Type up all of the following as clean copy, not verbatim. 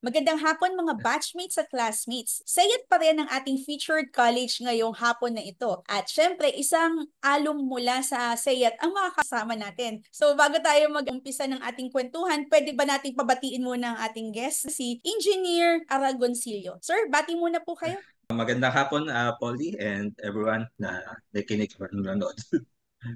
Magandang hapon mga batchmates at classmates. Sayat pa rin ang ating featured college ngayong hapon na ito. At syempre, isang alum mula sa Sayat ang makakasama natin. So bago tayo mag-umpisa ng ating kwentuhan, pwede ba nating pabatiin muna ang ating guest, si Engineer Aragoncillo. Sir, bati muna po kayo. Magandang hapon, Polly and everyone na nakikinig or nanonood.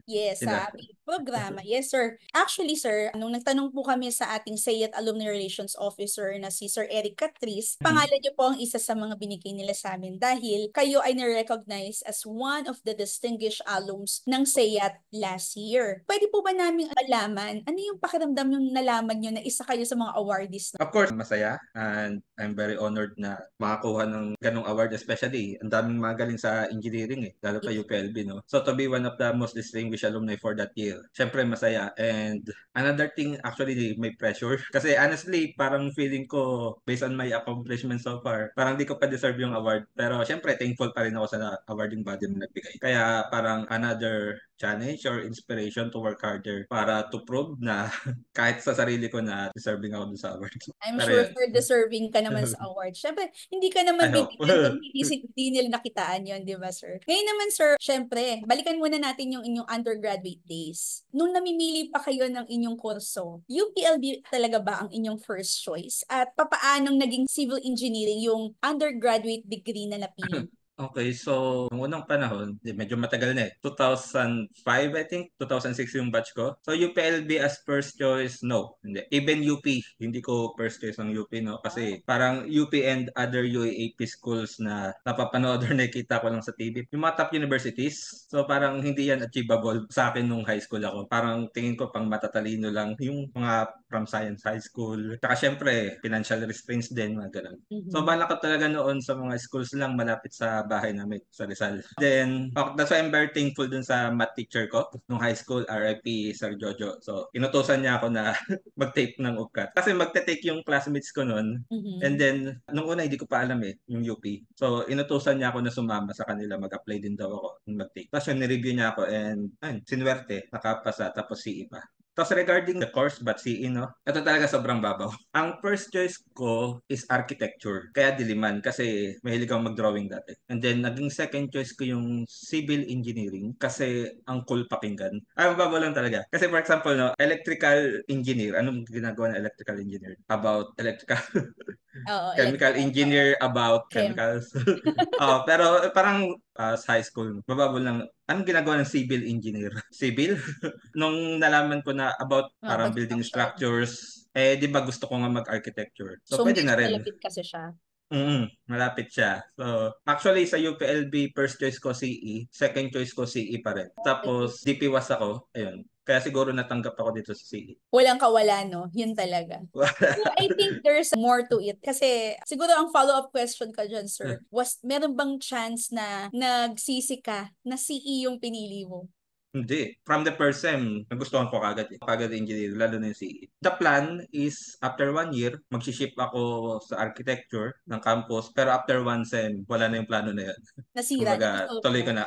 Yes, Sino? sa ating programa. Yes, sir. Actually, sir, nung nagtanong po kami sa ating SAYAT Alumni Relations Officer na si Sir Eric Catris, Mhm. pangalan niyo po ang isa sa mga binigay nila sa amin dahil kayo ay na-recognize as one of the distinguished alums ng SAYAT last year. Pwede po ba namin malaman, ano yung pakiramdam yung nalaman niyo na isa kayo sa mga awardees? Of course, masaya and I'm very honored na makakuha ng ganong award, especially ang daming magaling sa engineering lalo pa UPLB, no? So to be one of the most distinguished alumni for that year, syempre masaya. And another thing, actually may pressure kasi honestly parang feeling ko based on my accomplishments so far, parang di ko pa deserve yung award, pero syempre thankful pa rin ako sa awarding body na nagbigay. Kaya parang another challenge or inspiration to work harder para to prove na kahit sa sarili ko na deserving ako dun sa award. I'm Pero sure, yun, sir, deserving ka naman sa award. Syempre, hindi ka I naman hope. bibigyan kung hindi nila nakitaan yon, di ba, sir? Ngayon naman, sir, syempre, balikan muna natin yung inyong undergraduate days. Nung namimili pa kayo ng inyong kurso, UPLB talaga ba ang inyong first choice? At papaanong naging civil engineering yung undergraduate degree na napili? Okay, so nung unang panahon, medyo matagal na 2005 I think, 2006 yung batch ko. So UPLB as first choice, no. Hindi. Even UP, hindi ko first choice ng UP, no. Kasi parang UP and other UAAP schools na napapanood or nakita ko lang sa TV, yung mga top universities, so parang hindi yan achievable sa akin nung high school ako. Parang tingin ko pang matatalino lang yung mga from science high school. Tsaka syempre, financial restraints din, mga ganun. So Mhm. balak ko talaga noon sa mga schools lang malapit sa bahay namin sa Rizal. Then, that's why I'm very thankful dun sa math teacher ko nung high school, RIP Sir Jojo. So, inutusan niya ako na mag-take ng UPCAT. Kasi magte-take yung classmates ko noon. And Mhm. then, nung una hindi ko pa alam yung UP. So, inutusan niya ako na sumama sa kanila, mag-apply din daw ako ng mag-take. Tapos yun, nireview niya ako and ayun, sinuwerte, nakapasa, tapos CE pa. Tapos regarding the course, but CE, no? Ito talaga sobrang babaw. Ang first choice ko is architecture. Kaya diliman kasi mahilig akong mag-drawing dati. And then naging second choice ko yung civil engineering kasi ang cool pakinggan. Ang babaw lang talaga. Kasi for example, no, electrical engineer, anong ginagawa ng electrical engineer? About electrical Oo, chemical electrical. Oo. engineer about Chem. chemicals. Pero parang sa high school, mababaw lang. Anong ginagawa ng civil engineer? Civil? Nung nalaman ko na about Mga parang building construction. structures, di ba gusto ko nga mag-architecture. So, So, pwede medyo na rin. malapit kasi siya. Malapit siya. So, actually sa UPLB, first choice ko CE, second choice ko CE pa rin. Okay. Tapos, DPWAS ako, ayun. Kaya siguro natanggap ako dito sa CE. Walang kawala, no? Yun talaga. Pero I think there's more to it. Kasi siguro ang follow-up question ka dyan, sir, was meron bang chance na nagsisi ka na CE yung pinili mo? Hindi. From the first sem, nagustuhan ko kagad. Kagad engineering, lalo na yung CE. The plan is, after 1 year, mag-ship ako sa architecture ng campus. Pero after 1 sem, wala na yung plano na yun. Nasira, Kumbaga, na-dissolve tuloy na. ko na.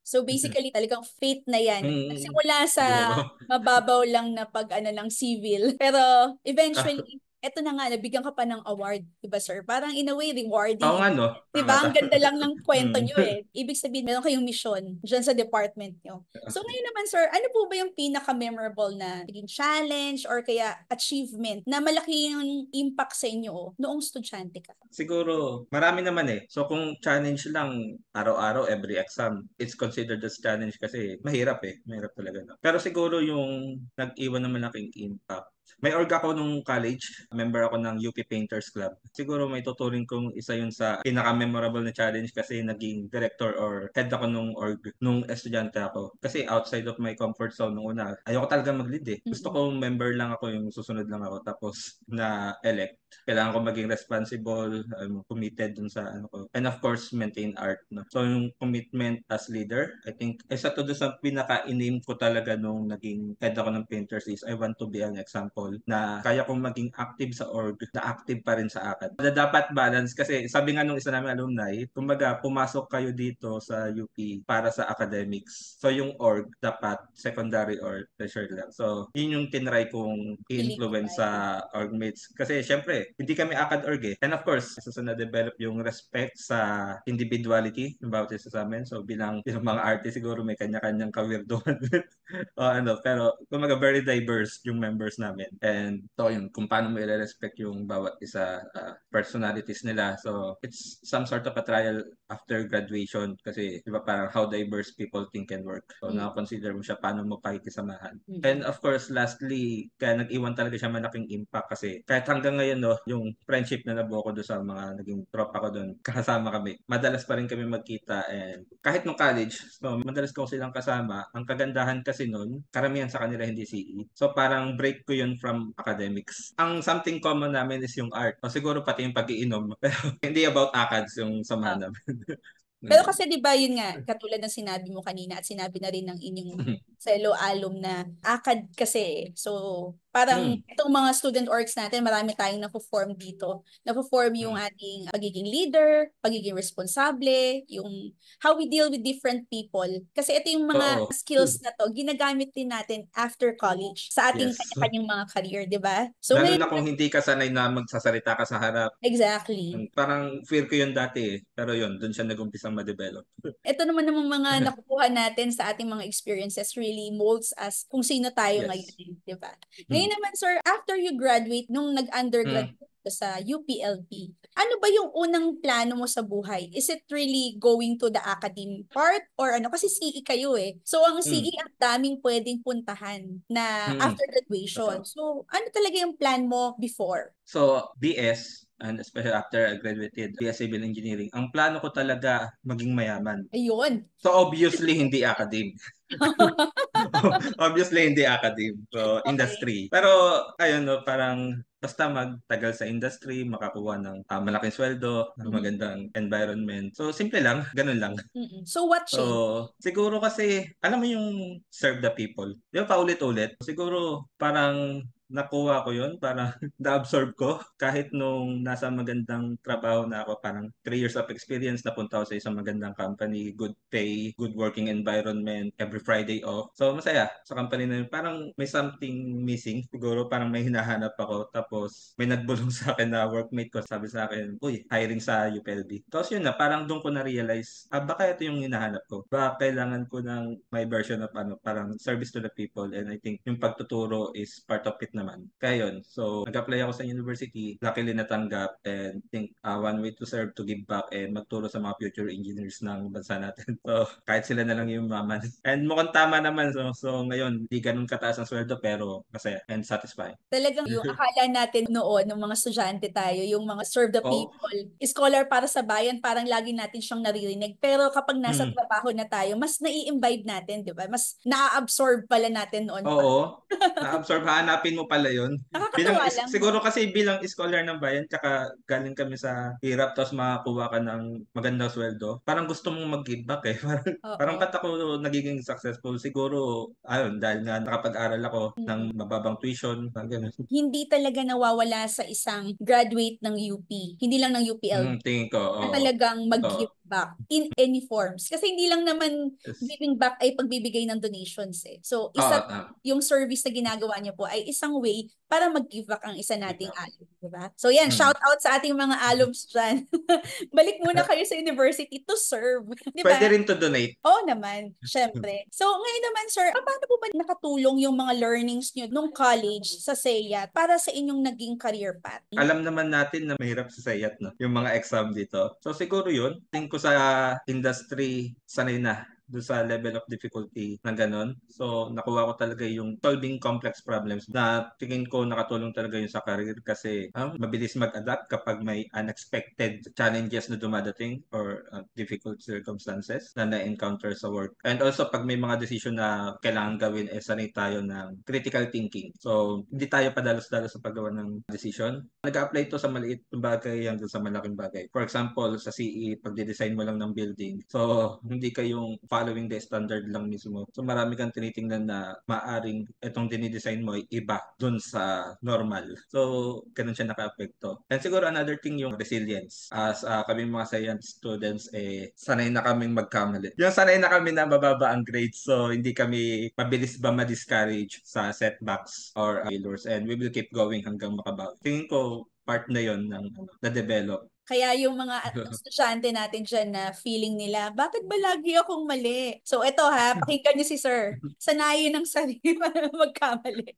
So basically talagang fate na yan. Mm, Nagsimula sa siguro. mababaw lang na pag ano lang civil. Pero eventually, eto na nga, nabigyan ka pa ng award. Diba, sir? Parang in a way, Oo rewarding. nga, no? Tama, Diba? Ang tama. ganda lang ng kwento Mm. nyo eh. Ibig sabihin, meron kayong mission dyan sa department nyo. So ngayon naman, sir, ano po ba yung pinaka-memorable na naging challenge or kaya achievement na malaki yung impact sa inyo noong estudyante ka? Siguro, marami naman eh. So kung challenge lang, araw-araw, every exam, it's considered as challenge kasi mahirap eh. Mahirap talaga. No? Pero siguro yung nag-iwan ng malaking impact. May org ako nung college, member ako ng UP Painters Club. Siguro may tuturing kong isa yun sa pinaka-memorable na challenge kasi naging director or head ako nung org nung estudyante ako. Kasi outside of my comfort zone nung una, ayoko talaga mag-lead eh. Gusto Mm-mm. ko member lang ako, yung susunod lang ako tapos na-elect. Kailangan ko maging responsible, committed dun sa ano ko. And of course, maintain art. No? So yung commitment as leader, I think, isa to doon sa pinaka-in-aim ko talaga nung naging head ako ng painters is I want to be an example na kaya kong maging active sa org, na active pa rin sa akin. Na dapat balance kasi sabi nga nung isa namin alumni, kumbaga pumasok kayo dito sa UP para sa academics. So yung org dapat secondary or tertiary lang. So yun yung tinry kong i-influence Pilipinay. sa org mates. Kasi syempre, hindi kami ACAD org eh. And of course, isa sa na-develop yung respect sa individuality ng bawat isa sa amin. So bilang mga artist siguro may kanya-kanyang kawirduhan. O ano, pero kumaga very diverse yung members namin. And so yun, kung paano mo i-respect yung bawat isa personalities nila. So it's some sort of a trial after graduation kasi di ba parang how diverse people think and work. So na-consider mo siya paano mo pakikisamahan. And of course, lastly, kaya nag-iwan talaga siya malaking impact kasi kahit hanggang ngayon no, yung friendship na nabuo ko doon sa mga naging tropa ko doon, kasama kami. Madalas pa rin kami magkita and kahit nung college, so madalas ko silang kasama. Ang kagandahan kasi noon, karamihan sa kanila hindi CE. So parang break ko yun from academics. Ang something common namin is yung art. O siguro pati yung pag-iinom. Pero hindi about ACADS yung samahan namin. Pero kasi 'di ba yun nga katulad ng sinabi mo kanina at sinabi na rin ng inyong fellow alum na ACAD kasi. So parang Mm. itong mga student orgs natin marami tayong na-form dito. Na-form yung ating pagiging leader, pagiging responsable, yung how we deal with different people. Kasi ito yung mga Oo. skills na to ginagamit din natin after college sa ating Yes. kanya-kanyang mga career, 'di ba? So Lalo ngayon na kung hindi ka sanay na magsasalita ka sa harap. exactly. Parang fear ko yun dati eh. Pero yun, dun siya nag-umpisang ma-develop. Ito naman namang mga nakukuha natin sa ating mga experiences really molds us kung sino tayo ngayon, Yes. di ba? Mm. Ngayon naman, sir, after you graduate, nung nag-undergrad Mm. ka sa UPLB, ano ba yung unang plano mo sa buhay? Is it really going to the academic part or ano? Kasi CE kayo eh. So, ang Mm. CE, ang daming pwedeng puntahan na Mm. after graduation. Totoo. So, ano talaga yung plan mo before? So, BS, and especially after I graduated, BS Civil Engineering, ang plano ko talaga maging mayaman. Ayun. So, obviously, hindi academic. Obviously, hindi academic. So, Okay. industry. Pero, ayun, no, parang basta magtagal sa industry, makakuha ng malaking sweldo, ng Mhm. magandang environment. So, simple lang, ganun lang. Mm-mm. So, what changed? So, siguro kasi, alam mo yung serve the people. Di ba paulit-ulit? Siguro, parang nakuha ko yun, parang na-absorb ko. Kahit nung nasa magandang trabaho na ako, parang 3 years of experience, napunta ako sa isang magandang company, good pay, good working environment, every Friday off. So, masaya sa company na yun. Parang may something missing. Siguro parang may hinahanap ako. Tapos, may nagbulong sa akin na workmate ko. Sabi sa akin, uy, hiring sa UPLB. Tapos yun na, parang doon ko na-realize, baka ito yung hinahanap ko. Baka kailangan ko ng my version of parang service to the people. And I think yung pagtuturo is part of it naman. Kaya yun. So, nag-apply ako sa university. Luckily natanggap. And I think one way to serve, to give back, and magturo sa mga future engineers ng bansa natin. So, kahit sila na lang yung maman. And mukhang tama naman. So ngayon, di ganun kataas ang sweldo pero masaya and satisfying. Talagang yung akala natin noon, ng mga estudyante tayo, yung mga serve the Oh. people, scholar para sa bayan, parang lagi natin siyang naririnig. Pero kapag nasa Mm. trabaho na tayo, mas nai-imbibe natin, di ba? Mas na-absorb pala natin noon pa. Oo. Na-absorb, hanapin mo pala yun. Nakakatuwa lang, Siguro no? kasi bilang scholar ng bayan, tsaka galing kami sa hirap, tapos makakuha ka ng magandang sweldo, parang gusto mong mag-give back eh. Parang Oo. ba't ako nagiging successful? Siguro, ayun, dahil nga nakapag-aral ako ng Mm. mababang tuition, ganun. Hindi talaga nawawala sa isang graduate ng UP. Hindi lang ng UPLB. Tingin ko, Na oo. talagang Totoo. mag-give back in any forms. Kasi hindi lang naman Yes. giving back ay pagbibigay ng donations eh. So, Oo, isa yung service na ginagawa niyo po ay isang way para mag-give back ang isa give nating back. alum, di ba? So, yan, Mm. shout out sa ating mga alums dyan. Balik muna kayo sa university to serve, di Pwede ba? rin to donate. Oo naman, syempre. So, ngayon naman, sir, paano po ba nakatulong yung mga learnings nyo nung college sa SEYAT para sa inyong naging career path? Alam naman natin na mahirap sa SEYAT, no? Yung mga exam dito. So siguro yun, tingin ko sa industry, sanay na doon sa level of difficulty na ganun. So, nakuha ko talaga yung solving complex problems na tingin ko nakatulong talaga yun sa career kasi mabilis mag-adapt kapag may unexpected challenges na dumadating or difficult circumstances na na-encounter sa work. And also, pag may mga decision na kailangan gawin, sanay tayo ng critical thinking. So, hindi tayo padalos-dalos sa paggawa ng decision. Nag-apply to sa maliit na bagay hanggang sa malaking bagay. For example, sa CE, pag-design mo lang ng building. So, hindi kayong following the standard lang mismo. So marami kang tinitingnan na maaring itong dinidesign mo ay iba dun sa normal. So ganun siya naka-apekto. And siguro another thing yung resilience. As kami mga science students, sanay na kaming magkamali. Yung sanay na kami na mababa ang grades. So hindi kami mabilis ba ma-discourage sa setbacks or failures. And we will keep going hanggang makabawi. Tingin ko part na yon ng na-develop. Kaya yung mga estudyante natin dyan na feeling nila, bakit ba lagi akong mali? So ito ha, pakinggan niyo si Sir. Sanayin ng sarili para magkamali.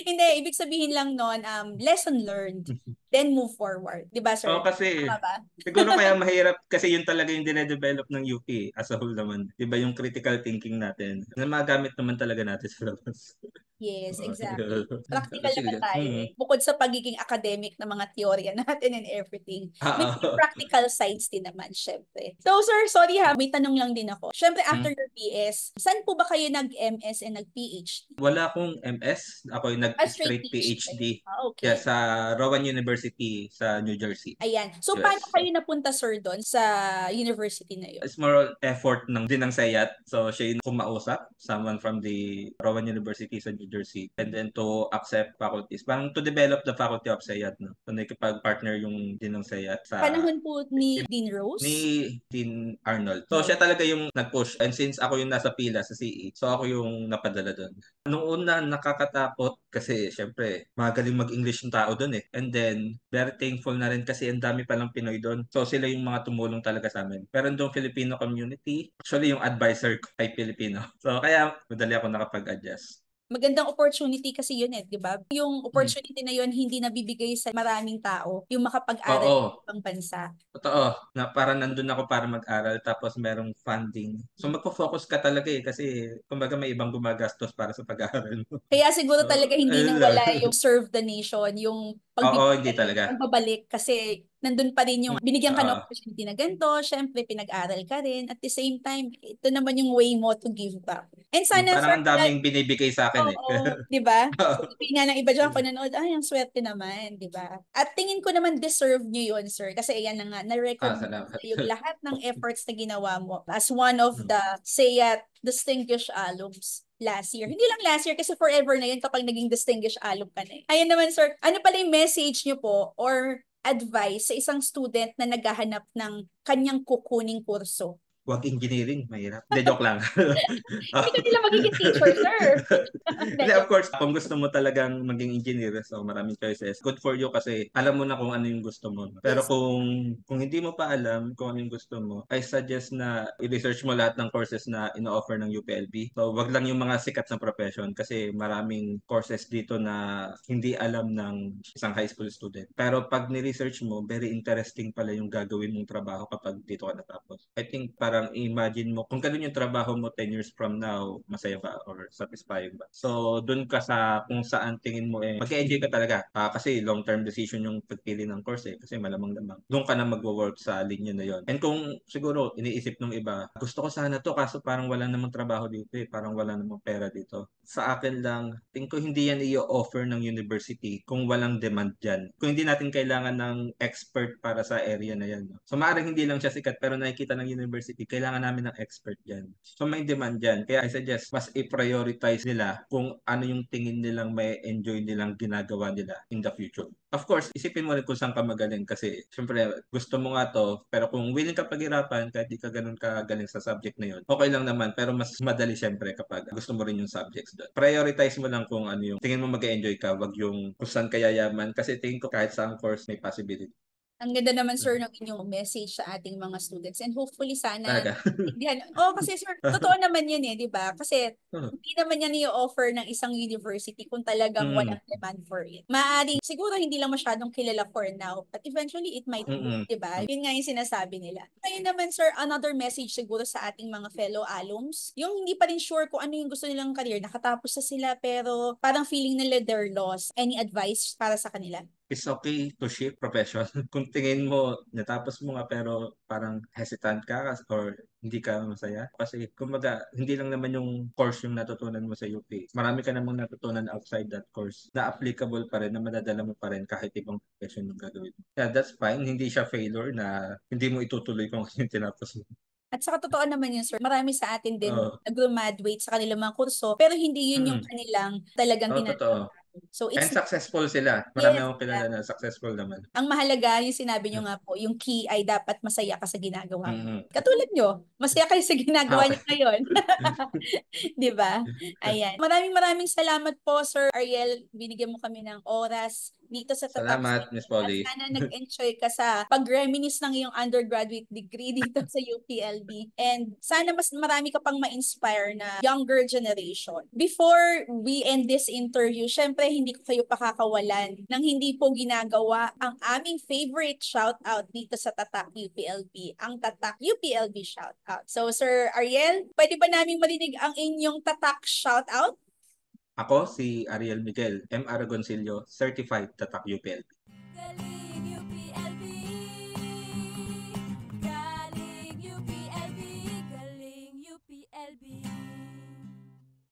Hindi, ibig sabihin lang nun, lesson learned, then move forward. Di ba, Oo, Sir? kasi Tama ba? siguro kaya mahirap kasi yun talaga yung dinedevelop ng UP as a whole naman. 'Di ba yung critical thinking natin na magamit naman talaga natin sa labas. Yes, Oo, exactly. Practical naman sige. tayo eh. Bukod sa pagiging academic na mga teorya natin and everything, may mga Oo. practical sides din naman, syempre. So, sir, sorry ha, may tanong lang din ako. Syempre, after Hmm. your PS, saan po ba kayo nag-MS and nag-PhD? Wala akong MS, ako yung Straight nag-straight PhD kayo. PhD. Kaya Okay. sa Rowan University sa New Jersey, Ayan. So, paano US. kayo napunta, sir, doon sa university na yun? It's more on effort din ng SEYAT. So, siya yung kumausap, someone from the Rowan University sa New Jersey. And then to accept faculties. Parang to develop the faculty of SEYAT. No? So, nakipag-partner yung din ng SEYAT sa Panahon po ni Dean ni Rose? Dean Arnold. So, No. siya talaga yung nag-push. And since ako yung nasa pila sa CE, so ako yung napadala doon. Nung una, nakakatakot kasi syempre, magaling mag-English yung tao doon eh. And then, very thankful na rin kasi ang dami palang Pinoy doon. So, sila yung mga tumulong talaga sa amin. Pero doon Filipino community, actually yung advisor ko ay Filipino. So, kaya madali ako nakapag-adjust. Magandang opportunity kasi yun eh, di ba? Yung Hmm. opportunity na yun hindi nabibigay sa maraming tao, yung makapag-aral Oo, sa ibang bansa. totoo. Na para nandun ako para mag-aral tapos merong funding. So magpo-focus ka talaga eh kasi kumbaga may ibang gumagastos para sa pag-aaral mo. Kaya siguro So, talaga hindi ayun lang. nawala yung serve the nation, yung Oo, hindi pagbibigay, talaga. pagbabalik kasi nandun pa rin yung binigyan ka ng Oo. opportunity na ganito, syempre pinag-aral ka rin. At the same time, ito naman yung way mo to give back. And sana, Parang sir, ang daming binibigay sa akin eh. oo, 'di ba? Oo. Sabi nga ng iba diyan kung nanonood, ay, ang swerte naman, 'di ba? At tingin ko naman deserve niyo 'yun, sir, kasi ayan na nga, na-recognize Salamat. yung lahat ng efforts na ginawa mo as one of Hmm. the SEYAT distinguished alums last year. Hindi lang last year kasi forever na 'yun kapag naging distinguished alum ka na. Ayan naman, sir, ano pala yung message niyo po or advice sa isang student na naghahanap ng kanyang kukuning kurso? Wag engineering, mahirap. Hindi, joke lang. Hindi ka nila magiging teacher, sir. Hindi, Hindi, of joke. course, kung gusto mo talagang maging engineer, so maraming choices. Good for you kasi alam mo na kung ano yung gusto mo. Pero Yes. kung hindi mo pa alam kung ano yung gusto mo, I suggest na i-research mo lahat ng courses na ino-offer ng UPLB. So, wag lang yung mga sikat na profession kasi maraming courses dito na hindi alam ng isang high school student. Pero pag ni-research mo, very interesting pala yung gagawin mong trabaho kapag dito ka natapos. I think parang imagine mo, kung ganun yung trabaho mo 10 years from now, masaya ba or satisfying ba? So, dun ka sa kung saan tingin mo eh, mag-enjoy ka talaga. Kasi long-term decision yung pagpili ng course eh, kasi malamang-lamang. Doon ka na magwo-work sa linya na yon. And kung siguro iniisip ng iba, gusto ko sana to kaso parang wala namang trabaho dito eh, parang wala namang pera dito. Sa akin lang, tingin ko hindi yan i-offer ng university kung walang demand dyan. Kung hindi natin kailangan ng expert para sa area na yan. No? So, maaaring hindi lang siya sikat pero nakikita ng university, kailangan namin ng expert dyan. So, may demand dyan. Kaya I suggest, mas i-prioritize nila kung ano yung tingin nilang may enjoy nilang ginagawa nila in the future. Of course, isipin mo rin kung saan ka magaling kasi syempre gusto mo nga to pero kung willing ka paghirapan kahit di ka ganun kagaling sa subject na yun, okay lang naman pero mas madali syempre kapag gusto mo rin yung subjects doon. Prioritize mo lang kung ano yung tingin mo mag-enjoy ka, wag yung kung saan ka yayaman kasi tingin ko kahit sa course may possibility. Ang ganda naman, sir, ng inyong message sa ating mga students. And hopefully sana, Talaga. maintindihan. Oh, kasi sir, totoo naman yun eh, di ba? Kasi hindi naman yan i-offer ng isang university kung talagang Mm. walang demand for it. Maaring, siguro hindi lang masyadong kilala for now, but eventually it might boom, Mm. di ba? Yun nga yung sinasabi nila. Ngayon naman, sir, another message siguro sa ating mga fellow alums, yung hindi pa rin sure kung ano yung gusto nilang career, nakatapos na sila pero parang feeling nila they're lost. Any advice para sa kanila? It's okay to shift profession. Kung tingin mo, natapos mo nga pero parang hesitant ka or hindi ka masaya. Kasi kumbaga, hindi lang naman yung course yung natutunan mo sa UP. Marami ka namang natutunan outside that course na applicable pa rin, na madadala mo pa rin kahit ibang profession yung gagawin mo. Yeah, that's fine. Hindi siya failure na hindi mo itutuloy kung ano yung tinapos mo. At saka totoo naman yun, sir. Marami sa atin din Oo. nag-graduate sa kanilang mga kurso, pero hindi yun yung Mm. kanilang talagang Oo, totoo. tinatapos. So And it's, successful sila. Marami yes, akong kilala na successful naman. ang mahalaga, yung sinabi nyo nga po, yung key ay dapat masaya ka sa ginagawa mo. Mm. Katulad nyo, masaya kayo sa Ah, ginagawa nyo okay. ngayon. Di ba? Ayan. Maraming maraming salamat po, Sir Ariel. Binigyan mo kami ng oras dito sa Tatak Salamat, City. Miss At Polly. sana nag-enjoy ka sa pag-reminisce ng iyong undergraduate degree dito sa UPLB. And sana mas marami ka pang ma-inspire na younger generation. Before we end this interview, syempre hindi ko kayo pakakawalan nang hindi po ginagawa ang aming favorite shoutout dito sa Tatak UPLB, ang Tatak UPLB shoutout. So Sir Ariel, pwede ba naming marinig ang inyong Tatak shoutout? Ako si Ariel Miguel, M. Aragoncillo, Certified Tatak UPLB.